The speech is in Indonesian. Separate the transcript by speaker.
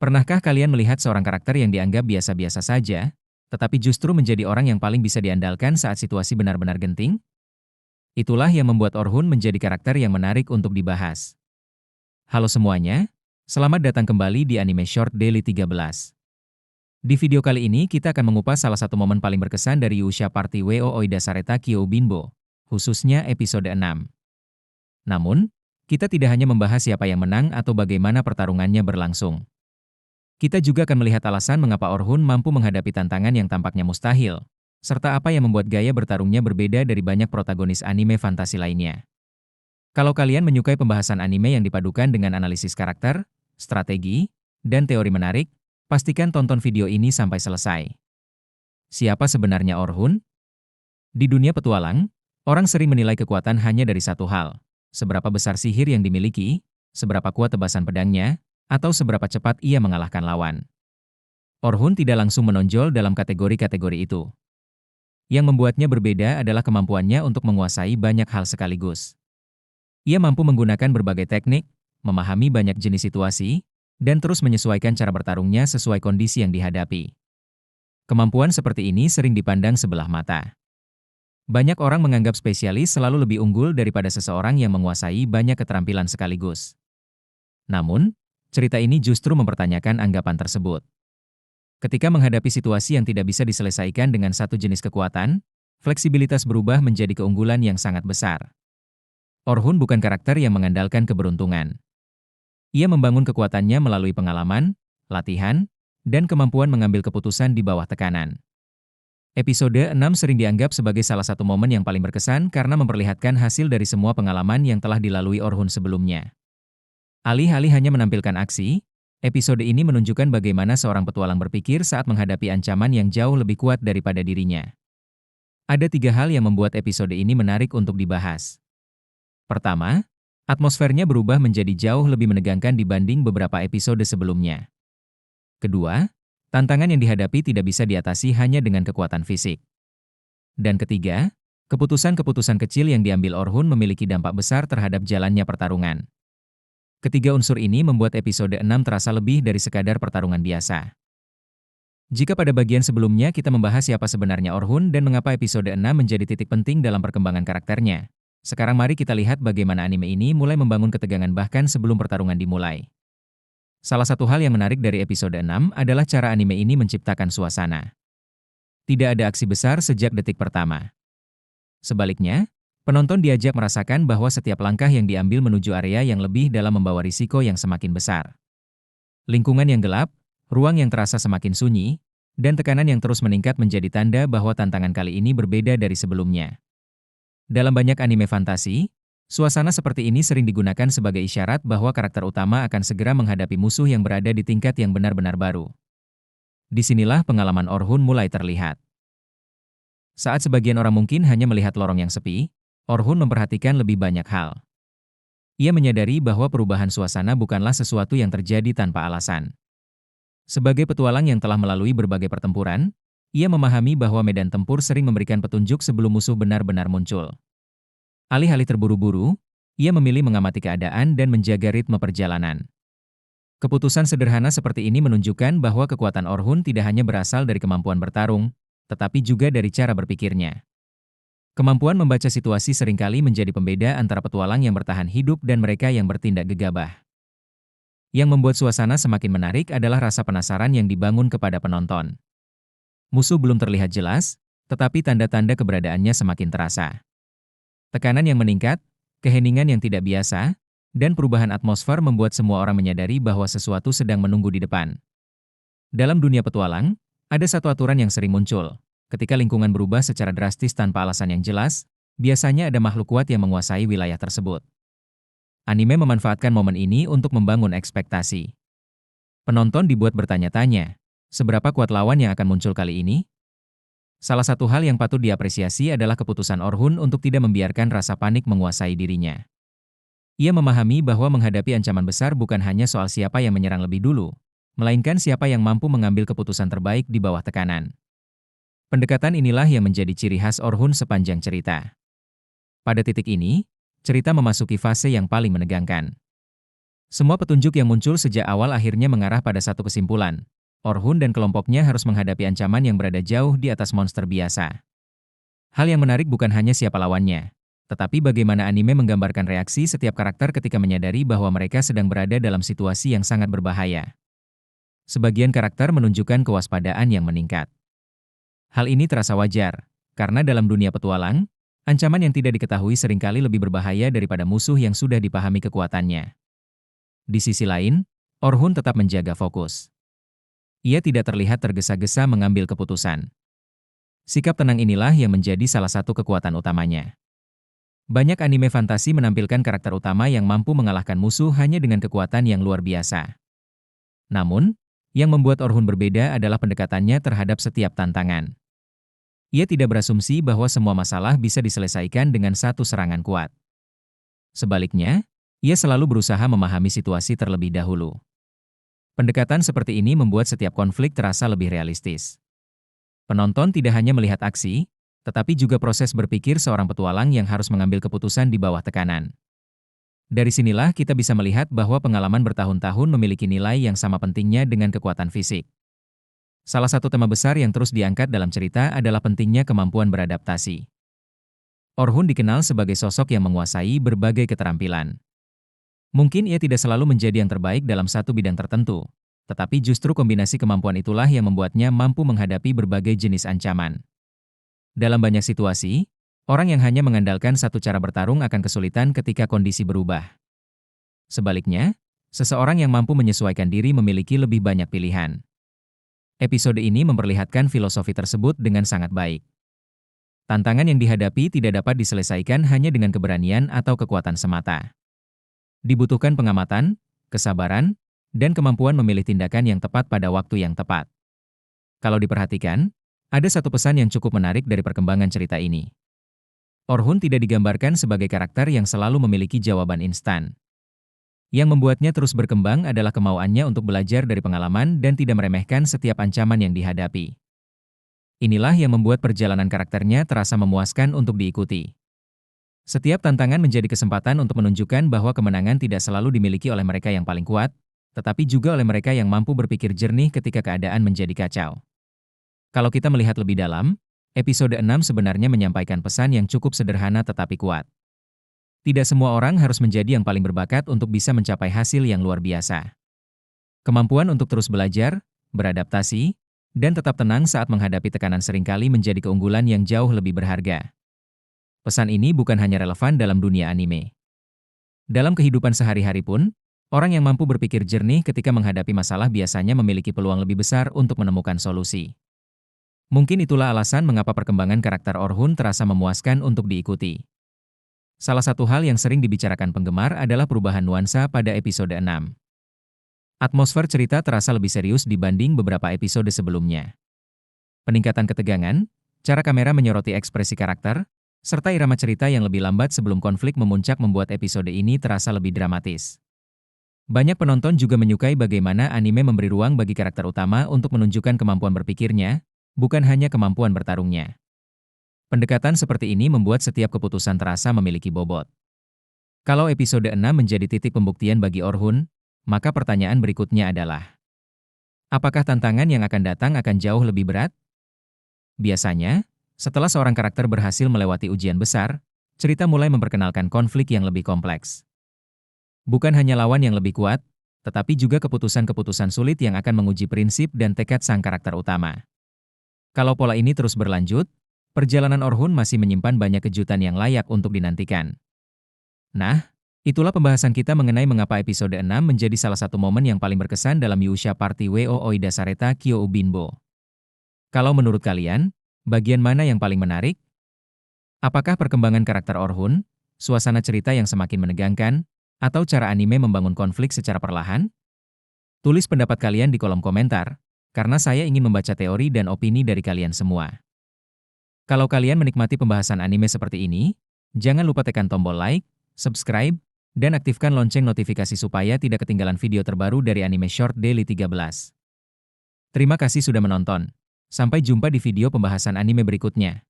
Speaker 1: Pernahkah kalian melihat seorang karakter yang dianggap biasa-biasa saja, tetapi justru menjadi orang yang paling bisa diandalkan saat situasi benar-benar genting? Itulah yang membuat Orhun menjadi karakter yang menarik untuk dibahas. Halo semuanya, selamat datang kembali di Anime Short Daily 13. Di video kali ini kita akan mengupas salah satu momen paling berkesan dari Yusha Party wo Oida Sareta Kyōbinbo, khususnya episode 6. Namun, kita tidak hanya membahas siapa yang menang atau bagaimana pertarungannya berlangsung. Kita juga akan melihat alasan mengapa Orhun mampu menghadapi tantangan yang tampaknya mustahil, serta apa yang membuat gaya bertarungnya berbeda dari banyak protagonis anime fantasi lainnya. Kalau kalian menyukai pembahasan anime yang dipadukan dengan analisis karakter, strategi, dan teori menarik, pastikan tonton video ini sampai selesai. Siapa sebenarnya Orhun? Di dunia petualang, orang sering menilai kekuatan hanya dari satu hal: seberapa besar sihir yang dimiliki, seberapa kuat tebasan pedangnya, atau seberapa cepat ia mengalahkan lawan. Orhun tidak langsung menonjol dalam kategori-kategori itu. Yang membuatnya berbeda adalah kemampuannya untuk menguasai banyak hal sekaligus. Ia mampu menggunakan berbagai teknik, memahami banyak jenis situasi, dan terus menyesuaikan cara bertarungnya sesuai kondisi yang dihadapi. Kemampuan seperti ini sering dipandang sebelah mata. Banyak orang menganggap spesialis selalu lebih unggul daripada seseorang yang menguasai banyak keterampilan sekaligus. Namun, cerita ini justru mempertanyakan anggapan tersebut. Ketika menghadapi situasi yang tidak bisa diselesaikan dengan satu jenis kekuatan, fleksibilitas berubah menjadi keunggulan yang sangat besar. Orhun bukan karakter yang mengandalkan keberuntungan. Ia membangun kekuatannya melalui pengalaman, latihan, dan kemampuan mengambil keputusan di bawah tekanan. Episode 6 sering dianggap sebagai salah satu momen yang paling berkesan karena memperlihatkan hasil dari semua pengalaman yang telah dilalui Orhun sebelumnya. Alih-alih hanya menampilkan aksi, episode ini menunjukkan bagaimana seorang petualang berpikir saat menghadapi ancaman yang jauh lebih kuat daripada dirinya. Ada 3 hal yang membuat episode ini menarik untuk dibahas. Pertama, atmosfernya berubah menjadi jauh lebih menegangkan dibanding beberapa episode sebelumnya. Kedua, tantangan yang dihadapi tidak bisa diatasi hanya dengan kekuatan fisik. Dan ketiga, keputusan-keputusan kecil yang diambil Orhun memiliki dampak besar terhadap jalannya pertarungan. Ketiga unsur ini membuat episode 6 terasa lebih dari sekadar pertarungan biasa. Jika pada bagian sebelumnya kita membahas siapa sebenarnya Orhun dan mengapa episode 6 menjadi titik penting dalam perkembangan karakternya, sekarang mari kita lihat bagaimana anime ini mulai membangun ketegangan bahkan sebelum pertarungan dimulai. Salah satu hal yang menarik dari episode 6 adalah cara anime ini menciptakan suasana. Tidak ada aksi besar sejak detik pertama. Sebaliknya, penonton diajak merasakan bahwa setiap langkah yang diambil menuju area yang lebih dalam membawa risiko yang semakin besar. Lingkungan yang gelap, ruang yang terasa semakin sunyi, dan tekanan yang terus meningkat menjadi tanda bahwa tantangan kali ini berbeda dari sebelumnya. Dalam banyak anime fantasi, suasana seperti ini sering digunakan sebagai isyarat bahwa karakter utama akan segera menghadapi musuh yang berada di tingkat yang benar-benar baru. Disinilah pengalaman Orhun mulai terlihat. Saat sebagian orang mungkin hanya melihat lorong yang sepi, Orhun memperhatikan lebih banyak hal. Ia menyadari bahwa perubahan suasana bukanlah sesuatu yang terjadi tanpa alasan. Sebagai petualang yang telah melalui berbagai pertempuran, ia memahami bahwa medan tempur sering memberikan petunjuk sebelum musuh benar-benar muncul. Alih-alih terburu-buru, ia memilih mengamati keadaan dan menjaga ritme perjalanan. Keputusan sederhana seperti ini menunjukkan bahwa kekuatan Orhun tidak hanya berasal dari kemampuan bertarung, tetapi juga dari cara berpikirnya. Kemampuan membaca situasi seringkali menjadi pembeda antara petualang yang bertahan hidup dan mereka yang bertindak gegabah. Yang membuat suasana semakin menarik adalah rasa penasaran yang dibangun kepada penonton. Musuh belum terlihat jelas, tetapi tanda-tanda keberadaannya semakin terasa. Tekanan yang meningkat, keheningan yang tidak biasa, dan perubahan atmosfer membuat semua orang menyadari bahwa sesuatu sedang menunggu di depan. Dalam dunia petualang, ada satu aturan yang sering muncul. Ketika lingkungan berubah secara drastis tanpa alasan yang jelas, biasanya ada makhluk kuat yang menguasai wilayah tersebut. Anime memanfaatkan momen ini untuk membangun ekspektasi. Penonton dibuat bertanya-tanya, seberapa kuat lawan yang akan muncul kali ini? Salah satu hal yang patut diapresiasi adalah keputusan Orhun untuk tidak membiarkan rasa panik menguasai dirinya. Ia memahami bahwa menghadapi ancaman besar bukan hanya soal siapa yang menyerang lebih dulu, melainkan siapa yang mampu mengambil keputusan terbaik di bawah tekanan. Pendekatan inilah yang menjadi ciri khas Orhun sepanjang cerita. Pada titik ini, cerita memasuki fase yang paling menegangkan. Semua petunjuk yang muncul sejak awal akhirnya mengarah pada satu kesimpulan. Orhun dan kelompoknya harus menghadapi ancaman yang berada jauh di atas monster biasa. Hal yang menarik bukan hanya siapa lawannya, tetapi bagaimana anime menggambarkan reaksi setiap karakter ketika menyadari bahwa mereka sedang berada dalam situasi yang sangat berbahaya. Sebagian karakter menunjukkan kewaspadaan yang meningkat. Hal ini terasa wajar, karena dalam dunia petualang, ancaman yang tidak diketahui seringkali lebih berbahaya daripada musuh yang sudah dipahami kekuatannya. Di sisi lain, Orhun tetap menjaga fokus. Ia tidak terlihat tergesa-gesa mengambil keputusan. Sikap tenang inilah yang menjadi salah satu kekuatan utamanya. Banyak anime fantasi menampilkan karakter utama yang mampu mengalahkan musuh hanya dengan kekuatan yang luar biasa. Namun, yang membuat Orhun berbeda adalah pendekatannya terhadap setiap tantangan. Ia tidak berasumsi bahwa semua masalah bisa diselesaikan dengan satu serangan kuat. Sebaliknya, ia selalu berusaha memahami situasi terlebih dahulu. Pendekatan seperti ini membuat setiap konflik terasa lebih realistis. Penonton tidak hanya melihat aksi, tetapi juga proses berpikir seorang petualang yang harus mengambil keputusan di bawah tekanan. Dari sinilah kita bisa melihat bahwa pengalaman bertahun-tahun memiliki nilai yang sama pentingnya dengan kekuatan fisik. Salah satu tema besar yang terus diangkat dalam cerita adalah pentingnya kemampuan beradaptasi. Orhun dikenal sebagai sosok yang menguasai berbagai keterampilan. Mungkin ia tidak selalu menjadi yang terbaik dalam satu bidang tertentu, tetapi justru kombinasi kemampuan itulah yang membuatnya mampu menghadapi berbagai jenis ancaman. Dalam banyak situasi, orang yang hanya mengandalkan satu cara bertarung akan kesulitan ketika kondisi berubah. Sebaliknya, seseorang yang mampu menyesuaikan diri memiliki lebih banyak pilihan. Episode ini memperlihatkan filosofi tersebut dengan sangat baik. Tantangan yang dihadapi tidak dapat diselesaikan hanya dengan keberanian atau kekuatan semata. Dibutuhkan pengamatan, kesabaran, dan kemampuan memilih tindakan yang tepat pada waktu yang tepat. Kalau diperhatikan, ada satu pesan yang cukup menarik dari perkembangan cerita ini. Orhun tidak digambarkan sebagai karakter yang selalu memiliki jawaban instan. Yang membuatnya terus berkembang adalah kemauannya untuk belajar dari pengalaman dan tidak meremehkan setiap ancaman yang dihadapi. Inilah yang membuat perjalanan karakternya terasa memuaskan untuk diikuti. Setiap tantangan menjadi kesempatan untuk menunjukkan bahwa kemenangan tidak selalu dimiliki oleh mereka yang paling kuat, tetapi juga oleh mereka yang mampu berpikir jernih ketika keadaan menjadi kacau. Kalau kita melihat lebih dalam, episode 6 sebenarnya menyampaikan pesan yang cukup sederhana tetapi kuat. Tidak semua orang harus menjadi yang paling berbakat untuk bisa mencapai hasil yang luar biasa. Kemampuan untuk terus belajar, beradaptasi, dan tetap tenang saat menghadapi tekanan seringkali menjadi keunggulan yang jauh lebih berharga. Pesan ini bukan hanya relevan dalam dunia anime. Dalam kehidupan sehari-hari pun, orang yang mampu berpikir jernih ketika menghadapi masalah biasanya memiliki peluang lebih besar untuk menemukan solusi. Mungkin itulah alasan mengapa perkembangan karakter Orhun terasa memuaskan untuk diikuti. Salah satu hal yang sering dibicarakan penggemar adalah perubahan nuansa pada episode 6. Atmosfer cerita terasa lebih serius dibanding beberapa episode sebelumnya. Peningkatan ketegangan, cara kamera menyoroti ekspresi karakter, serta irama cerita yang lebih lambat sebelum konflik memuncak membuat episode ini terasa lebih dramatis. Banyak penonton juga menyukai bagaimana anime memberi ruang bagi karakter utama untuk menunjukkan kemampuan berpikirnya, bukan hanya kemampuan bertarungnya. Pendekatan seperti ini membuat setiap keputusan terasa memiliki bobot. Kalau episode 6 menjadi titik pembuktian bagi Orhun, maka pertanyaan berikutnya adalah, apakah tantangan yang akan datang akan jauh lebih berat? Biasanya, setelah seorang karakter berhasil melewati ujian besar, cerita mulai memperkenalkan konflik yang lebih kompleks. Bukan hanya lawan yang lebih kuat, tetapi juga keputusan-keputusan sulit yang akan menguji prinsip dan tekad sang karakter utama. Kalau pola ini terus berlanjut, perjalanan Orhun masih menyimpan banyak kejutan yang layak untuk dinantikan. Nah, itulah pembahasan kita mengenai mengapa episode 6 menjadi salah satu momen yang paling berkesan dalam Yusha Party wo Oida Sareta Kyo Ubinbo. Kalau menurut kalian, bagian mana yang paling menarik? Apakah perkembangan karakter Orhun, suasana cerita yang semakin menegangkan, atau cara anime membangun konflik secara perlahan? Tulis pendapat kalian di kolom komentar, karena saya ingin membaca teori dan opini dari kalian semua. Kalau kalian menikmati pembahasan anime seperti ini, jangan lupa tekan tombol like, subscribe, dan aktifkan lonceng notifikasi supaya tidak ketinggalan video terbaru dari Anime Short Daily 13. Terima kasih sudah menonton. Sampai jumpa di video pembahasan anime berikutnya.